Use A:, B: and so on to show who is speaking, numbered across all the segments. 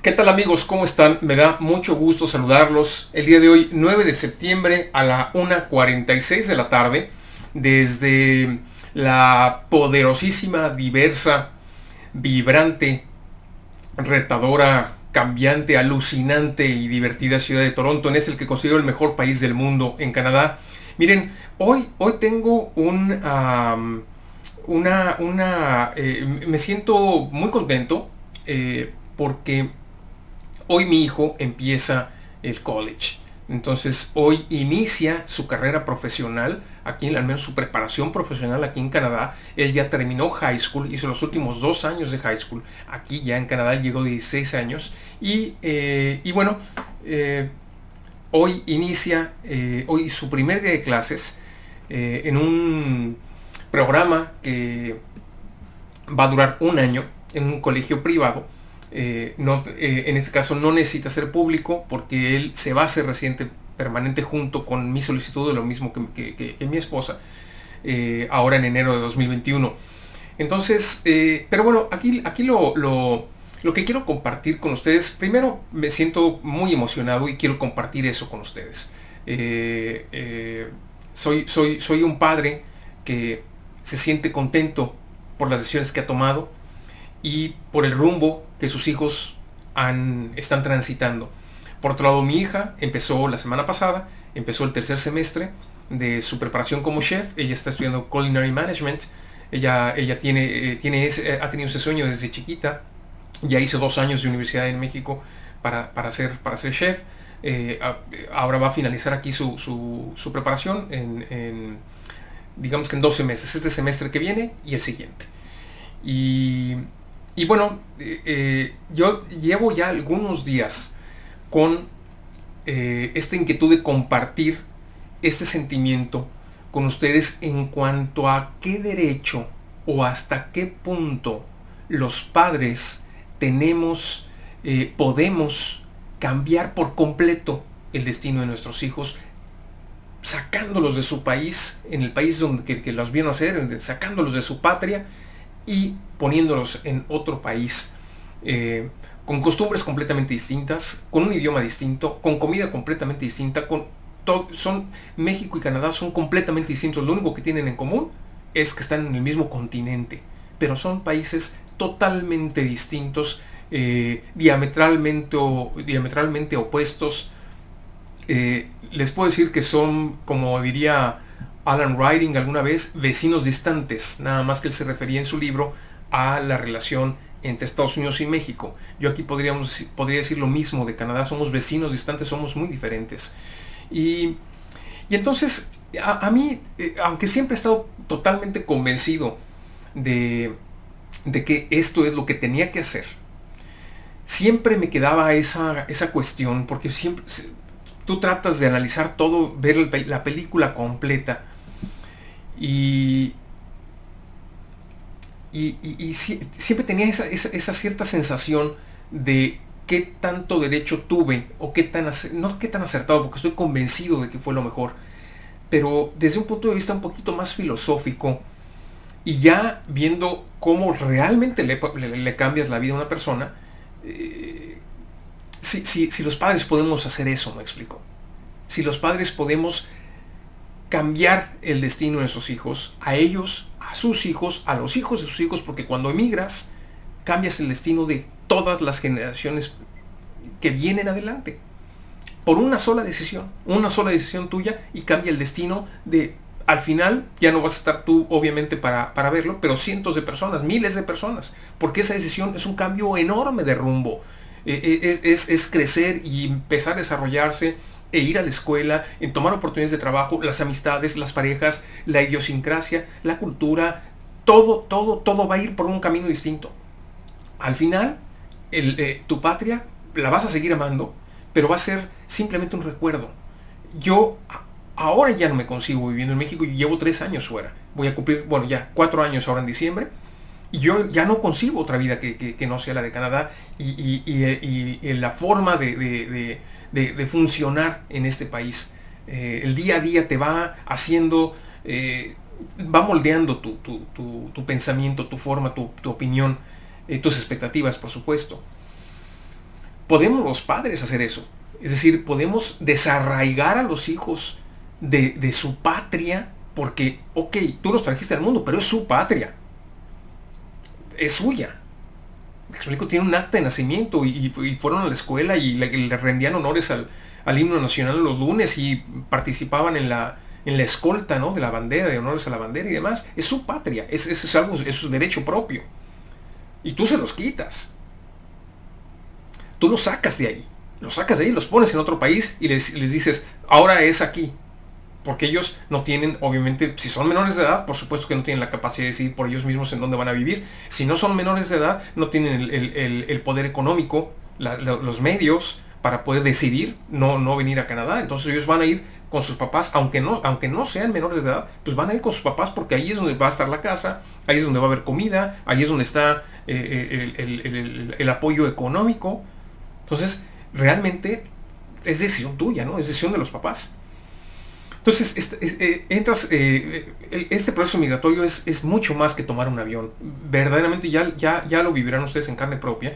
A: ¿Qué tal amigos? ¿Cómo están? Me da mucho gusto saludarlos el día de hoy, 9 de septiembre a la 1:46 de la tarde, desde la poderosísima, diversa, vibrante, retadora, cambiante, alucinante y divertida ciudad de Toronto, en el que considero el mejor país del mundo, en Canadá. Miren, hoy tengo me siento muy contento porque hoy mi hijo empieza el college. Entonces hoy inicia su carrera profesional, aquí al menos su preparación profesional aquí en Canadá. Él ya terminó high school, hizo los últimos 2 años de high school. Aquí ya en Canadá llegó de 16 años. Y bueno, hoy inicia hoy su primer día de clases en un programa que va a durar un año en un colegio privado. En este caso no necesita ser público porque él se va a hacer residente permanente junto con mi solicitud, de lo mismo que mi esposa, ahora en enero de 2021. Entonces, pero bueno, aquí lo que quiero compartir con ustedes, primero me siento muy emocionado y quiero compartir eso con ustedes. Soy un padre que se siente contento por las decisiones que ha tomado y por el rumbo que sus hijos están transitando. Por otro lado, mi hija empezó la semana pasada, empezó el tercer semestre de su preparación como chef. Ella está estudiando Culinary Management. Ella ha tenido ese sueño desde chiquita. Ya hizo 2 años de universidad en México para ser chef. Ahora va a finalizar aquí su preparación digamos que en 12 meses, este semestre que viene y el siguiente. Y bueno, yo llevo ya algunos días con esta inquietud de compartir este sentimiento con ustedes en cuanto a qué derecho o hasta qué punto los padres podemos cambiar por completo el destino de nuestros hijos, sacándolos de su país, en el país que los vio nacer, sacándolos de su patria y poniéndolos en otro país, con costumbres completamente distintas, con un idioma distinto, con comida completamente distinta, México y Canadá son completamente distintos. Lo único que tienen en común es que están en el mismo continente, pero son países totalmente distintos, diametralmente opuestos. Les puedo decir que son, como diría Alan Ryding alguna vez, vecinos distantes, nada más que él se refería en su libro a la relación entre Estados Unidos y México. Yo aquí podría decir lo mismo de Canadá. Somos vecinos distantes, somos muy diferentes. Y entonces, a mí, aunque siempre he estado totalmente convencido de que esto es lo que tenía que hacer, siempre me quedaba esa cuestión, porque siempre tú tratas de analizar todo, ver la película completa, y siempre tenía esa cierta sensación de qué tanto derecho tuve, o no qué tan acertado, porque estoy convencido de que fue lo mejor, pero desde un punto de vista un poquito más filosófico, y ya viendo cómo realmente le cambias la vida a una persona. Si los padres podemos hacer eso, me explico. Si los padres podemos cambiar el destino de sus hijos, a ellos, a sus hijos, a los hijos de sus hijos, porque cuando emigras, cambias el destino de todas las generaciones que vienen adelante. Por una sola decisión tuya, y cambia el destino de, al final, ya no vas a estar tú, obviamente, para verlo, pero cientos de personas, miles de personas, porque esa decisión es un cambio enorme de rumbo. Es crecer y empezar a desarrollarse, e ir a la escuela, en tomar oportunidades de trabajo, las amistades, las parejas, la idiosincrasia, la cultura, todo va a ir por un camino distinto. Al final, tu patria la vas a seguir amando, pero va a ser simplemente un recuerdo. Yo ahora ya no me concibo viviendo en México, y llevo 3 años fuera. Voy a cumplir, bueno, ya 4 años ahora en diciembre. Y yo ya no concibo otra vida que no sea la de Canadá, y la forma de funcionar en este país. El día a día te va haciendo, va moldeando tu pensamiento, tu forma, tu opinión, tus expectativas, por supuesto. Podemos los padres hacer eso. Es decir, podemos desarraigar a los hijos de su patria, porque, ok, tú los trajiste al mundo, pero es su patria. Es suya. Me explico, tiene un acta de nacimiento y fueron a la escuela y le rendían honores al himno nacional los lunes y participaban en la escolta, ¿no?, de la bandera, de honores a la bandera y demás. Es su patria, es algo, es su derecho propio. Y tú se los quitas. Tú los sacas de ahí. Los sacas de ahí, los pones en otro país y les dices, ahora es aquí. Porque ellos no tienen, obviamente, si son menores de edad, por supuesto que no tienen la capacidad de decidir por ellos mismos en dónde van a vivir. Si no son menores de edad, no tienen el poder económico, los medios para poder decidir no venir a Canadá. Entonces ellos van a ir con sus papás, aunque no sean menores de edad, pues van a ir con sus papás porque ahí es donde va a estar la casa, ahí es donde va a haber comida, ahí es donde está el apoyo económico. Entonces, realmente es decisión tuya, ¿no? Es decisión de los papás. Entonces, este proceso migratorio es mucho más que tomar un avión. Verdaderamente ya lo vivirán ustedes en carne propia,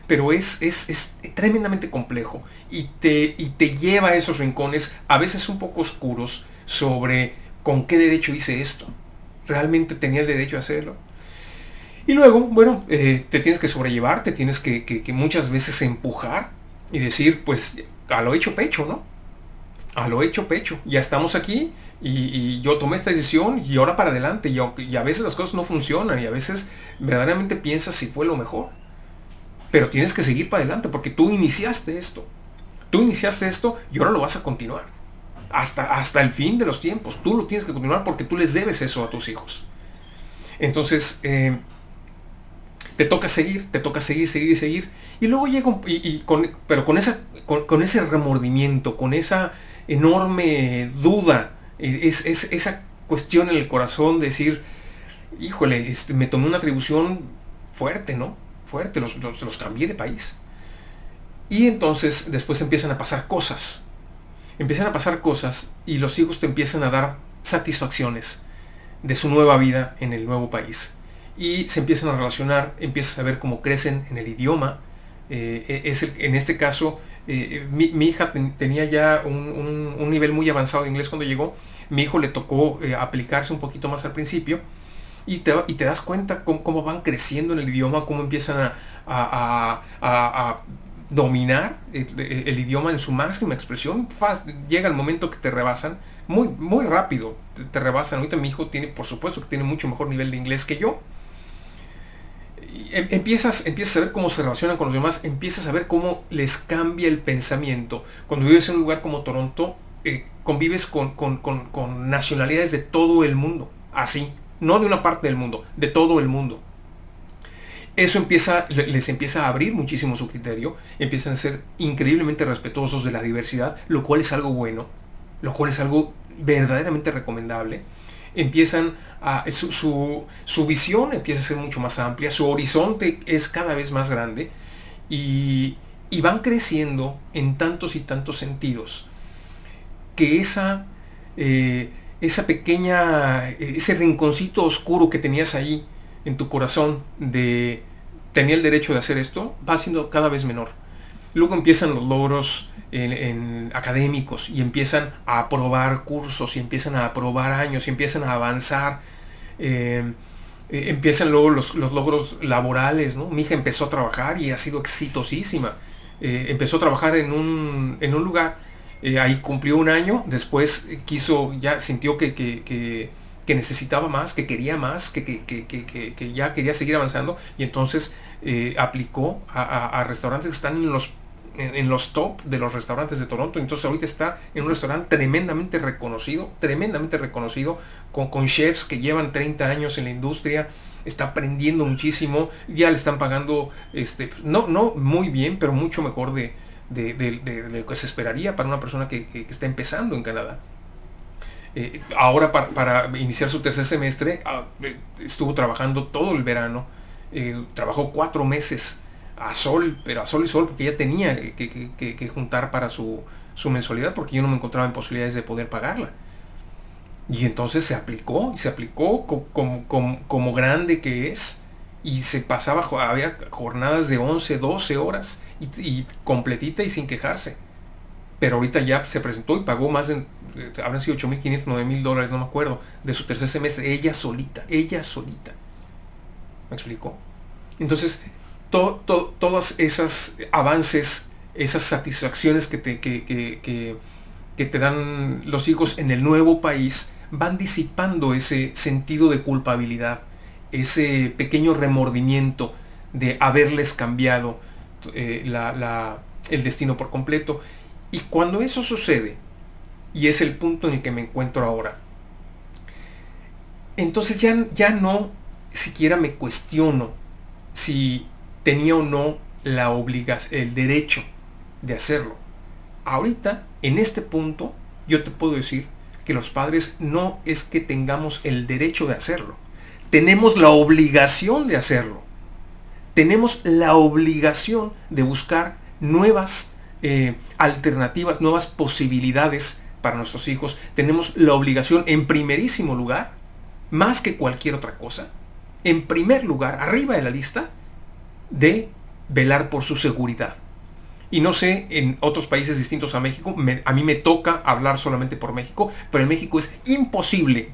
A: pero es tremendamente complejo y te lleva a esos rincones, a veces un poco oscuros, sobre con qué derecho hice esto. ¿Realmente tenía el derecho a hacerlo? Y luego, bueno, te tienes que sobrellevar, te tienes que muchas veces empujar y decir, pues, a lo hecho pecho, ¿no? A lo hecho pecho, ya estamos aquí y yo tomé esta decisión y ahora para adelante, y a veces las cosas no funcionan y a veces verdaderamente piensas si fue lo mejor, pero tienes que seguir para adelante porque tú iniciaste esto y ahora lo vas a continuar hasta el fin de los tiempos. Tú lo tienes que continuar porque tú les debes eso a tus hijos. Entonces te toca seguir y luego llega pero con ese remordimiento, con esa enorme duda, esa cuestión en el corazón de decir, híjole, me tomé una atribución fuerte, ¿no? Fuerte, los cambié de país. Y entonces después empiezan a pasar cosas y los hijos te empiezan a dar satisfacciones de su nueva vida en el nuevo país. Y se empiezan a relacionar, empiezas a ver cómo crecen en el idioma. En este caso, mi hija tenía ya un nivel muy avanzado de inglés cuando llegó. Mi hijo le tocó aplicarse un poquito más al principio y te das cuenta cómo van creciendo en el idioma, cómo empiezan a dominar el idioma en su máxima expresión. Llega el momento que te rebasan muy, muy rápido, te rebasan. Ahorita mi hijo por supuesto que tiene mucho mejor nivel de inglés que yo. Empiezas a ver cómo se relacionan con los demás, empiezas a ver cómo les cambia el pensamiento. Cuando vives en un lugar como Toronto, convives con nacionalidades de todo el mundo, así, no de una parte del mundo, de todo el mundo. Eso les empieza a abrir muchísimo su criterio, empiezan a ser increíblemente respetuosos de la diversidad, lo cual es algo bueno, lo cual es algo verdaderamente recomendable. Empiezan su visión empieza a ser mucho más amplia, su horizonte es cada vez más grande y van creciendo en tantos y tantos sentidos que esa pequeña, ese rinconcito oscuro que tenías ahí en tu corazón de tenía el derecho de hacer esto, va siendo cada vez menor. Luego empiezan los logros en académicos y empiezan a aprobar cursos y empiezan a aprobar años y empiezan a avanzar. Empiezan luego los logros laborales, ¿no? Mi hija empezó a trabajar y ha sido exitosísima. Empezó a trabajar en un lugar, ahí cumplió un año, después sintió que necesitaba más, que quería más, que ya quería seguir avanzando y entonces aplicó a restaurantes que están en los top de los restaurantes de Toronto. Entonces ahorita está en un restaurante tremendamente reconocido, con chefs que llevan 30 años en la industria. Está aprendiendo muchísimo, ya le están pagando no muy bien, pero mucho mejor de lo que se esperaría para una persona que está empezando en Canadá. Ahora para iniciar su tercer semestre estuvo trabajando todo el verano, trabajó 4 meses a sol y sol, porque ya tenía que juntar para su mensualidad, porque yo no me encontraba en posibilidades de poder pagarla. Y entonces se aplicó como grande que es, y se pasaba, había jornadas de 11, 12 horas y completita y sin quejarse. Pero ahorita ya se presentó y pagó más de, habrán sido $8,500, $9,000, no me acuerdo, de su tercer semestre, ella solita. ¿Me explico? Entonces, todas esas avances, esas satisfacciones que te dan los hijos en el nuevo país, van disipando ese sentido de culpabilidad, ese pequeño remordimiento de haberles cambiado el destino por completo. Y cuando eso sucede, y es el punto en el que me encuentro ahora, entonces ya no siquiera me cuestiono si tenía o no el derecho de hacerlo. Ahorita, en este punto, yo te puedo decir que los padres no es que tengamos el derecho de hacerlo. Tenemos la obligación de hacerlo. Tenemos la obligación de buscar nuevas alternativas, nuevas posibilidades para nuestros hijos. Tenemos la obligación, en primerísimo lugar, más que cualquier otra cosa, en primer lugar, arriba de la lista, de velar por su seguridad. Y no sé, en otros países distintos a México, a mí me toca hablar solamente por México, pero en México es imposible,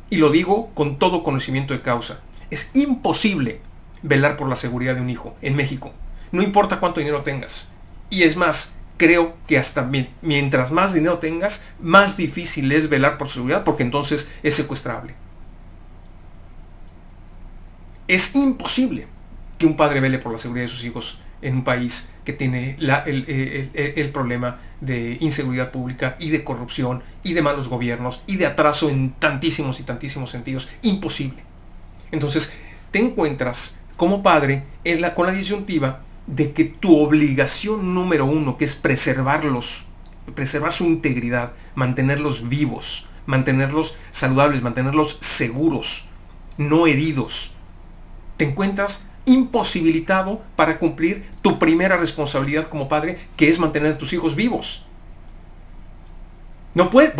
A: y lo digo con todo conocimiento de causa, es imposible velar por la seguridad de un hijo en México. No importa cuánto dinero tengas. Y es más, creo que hasta mientras más dinero tengas, más difícil es velar por su seguridad, porque entonces es secuestrable. Es imposible que un padre vele por la seguridad de sus hijos en un país que tiene el problema de inseguridad pública y de corrupción y de malos gobiernos y de atraso en tantísimos y tantísimos sentidos. Imposible. Entonces, te encuentras como padre con la disyuntiva de que tu obligación número uno, que es preservar su integridad, mantenerlos vivos, mantenerlos saludables, mantenerlos seguros, no heridos, te encuentras imposibilitado para cumplir tu primera responsabilidad como padre, que es mantener a tus hijos vivos. No puedes.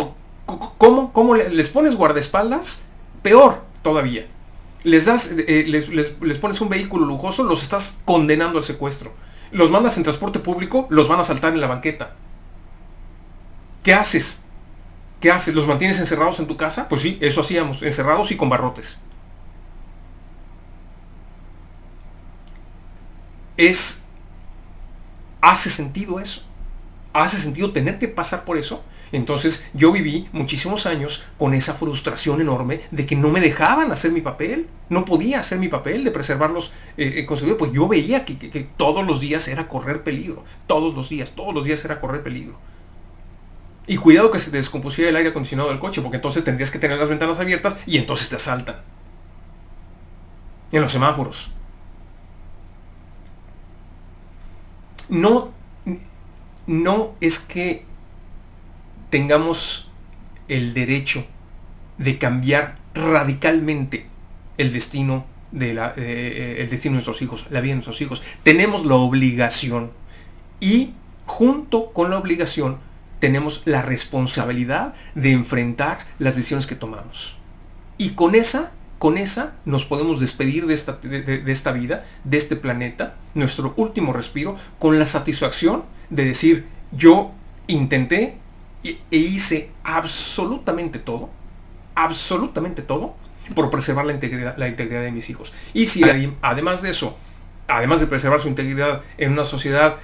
A: ¿Cómo les pones guardaespaldas? Peor todavía. Les pones un vehículo lujoso, los estás condenando al secuestro. Los mandas en transporte público, los van a asaltar en la banqueta. ¿Qué haces? ¿Los mantienes encerrados en tu casa? Pues sí, eso hacíamos, encerrados y con barrotes. ¿Hace sentido eso? ¿Hace sentido tener que pasar por eso? Entonces yo viví muchísimos años con esa frustración enorme de que no me dejaban hacer mi papel. No podía hacer mi papel de preservarlos con seguridad, pues yo veía que todos los días era correr peligro. Todos los días era correr peligro. Y cuidado que se te descompusiera el aire acondicionado del coche, porque entonces tendrías que tener las ventanas abiertas y entonces te asaltan. En los semáforos. No es que tengamos el derecho de cambiar radicalmente el destino de nuestros hijos, la vida de nuestros hijos. Tenemos la obligación, y junto con la obligación tenemos la responsabilidad de enfrentar las decisiones que tomamos. Y con esa nos podemos despedir de esta vida, de este planeta, nuestro último respiro, con la satisfacción de decir: yo intenté e hice absolutamente todo por preservar la integridad de mis hijos. Y si además de eso, además de preservar su integridad en una sociedad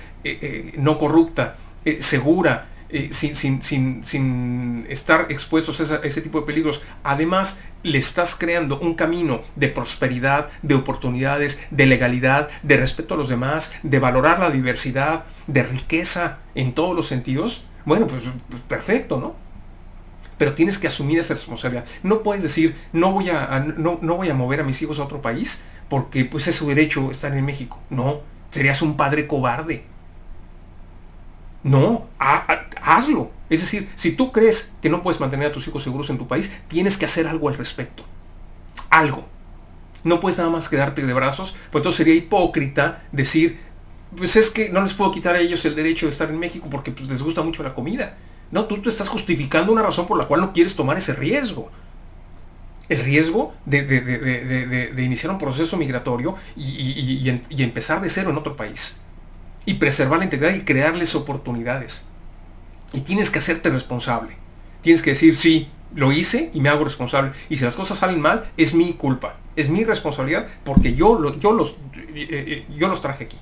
A: no corrupta, segura, sin estar expuestos a ese tipo de peligros, además le estás creando un camino de prosperidad, de oportunidades, de legalidad, de respeto a los demás, de valorar la diversidad, de riqueza en todos los sentidos, bueno, pues perfecto, ¿no? Pero tienes que asumir esa responsabilidad. No puedes decir: no voy a mover a mis hijos a otro país porque pues es su derecho estar en México. No, serías un padre cobarde. No, hazlo. Es decir, si tú crees que no puedes mantener a tus hijos seguros en tu país, tienes que hacer algo al respecto. Algo. No puedes nada más quedarte de brazos, pues entonces sería hipócrita decir: pues es que no les puedo quitar a ellos el derecho de estar en México porque pues, les gusta mucho la comida. No, tú te estás justificando una razón por la cual no quieres tomar ese riesgo. el riesgo de iniciar un proceso migratorio y empezar de cero en otro país. Y preservar la integridad y crearles oportunidades. Y tienes que hacerte responsable. Tienes que decir, sí, lo hice y me hago responsable. Y si las cosas salen mal, es mi culpa. Es mi responsabilidad porque yo los traje aquí.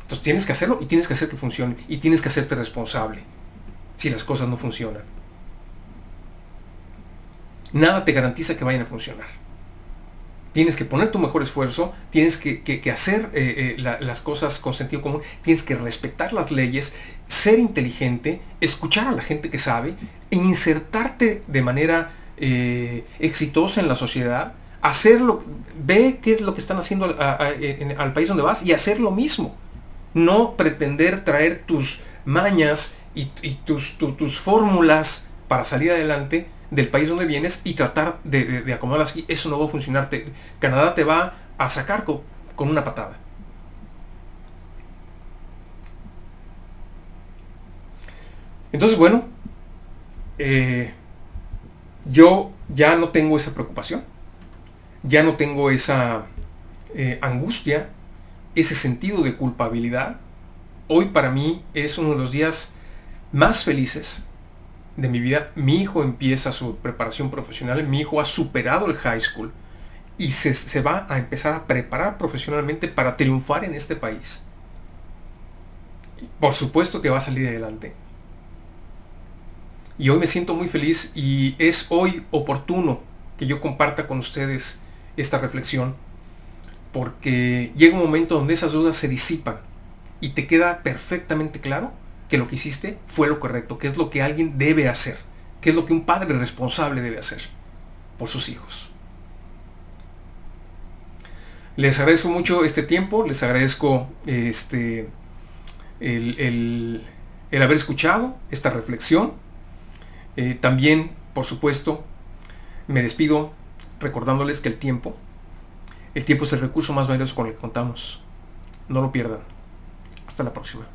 A: Entonces tienes que hacerlo y tienes que hacer que funcione. Y tienes que hacerte responsable si las cosas no funcionan. Nada te garantiza que vayan a funcionar. Tienes que poner tu mejor esfuerzo, tienes que hacer las cosas con sentido común, tienes que respetar las leyes, ser inteligente, escuchar a la gente que sabe, e insertarte de manera exitosa en la sociedad, hacerlo, ve qué es lo que están haciendo al país donde vas y hacer lo mismo. No pretender traer tus mañas y tus fórmulas para salir adelante del país donde vienes y tratar de acomodarlas aquí. Eso no va a funcionar. Canadá te va a sacar con una patada. Entonces, bueno, yo ya no tengo esa preocupación, ya no tengo esa angustia, ese sentido de culpabilidad. Hoy para mí es uno de los días más felices de mi vida. Mi hijo empieza su preparación profesional, mi hijo ha superado el high school y se va a empezar a preparar profesionalmente para triunfar en este país. Por supuesto que va a salir adelante. Y hoy me siento muy feliz y es hoy oportuno que yo comparta con ustedes esta reflexión, porque llega un momento donde esas dudas se disipan y te queda perfectamente claro que lo que hiciste fue lo correcto, que es lo que alguien debe hacer, que es lo que un padre responsable debe hacer por sus hijos. Les agradezco mucho este tiempo, les agradezco el haber escuchado esta reflexión. También, por supuesto, me despido recordándoles que el tiempo es el recurso más valioso con el que contamos. No lo pierdan. Hasta la próxima.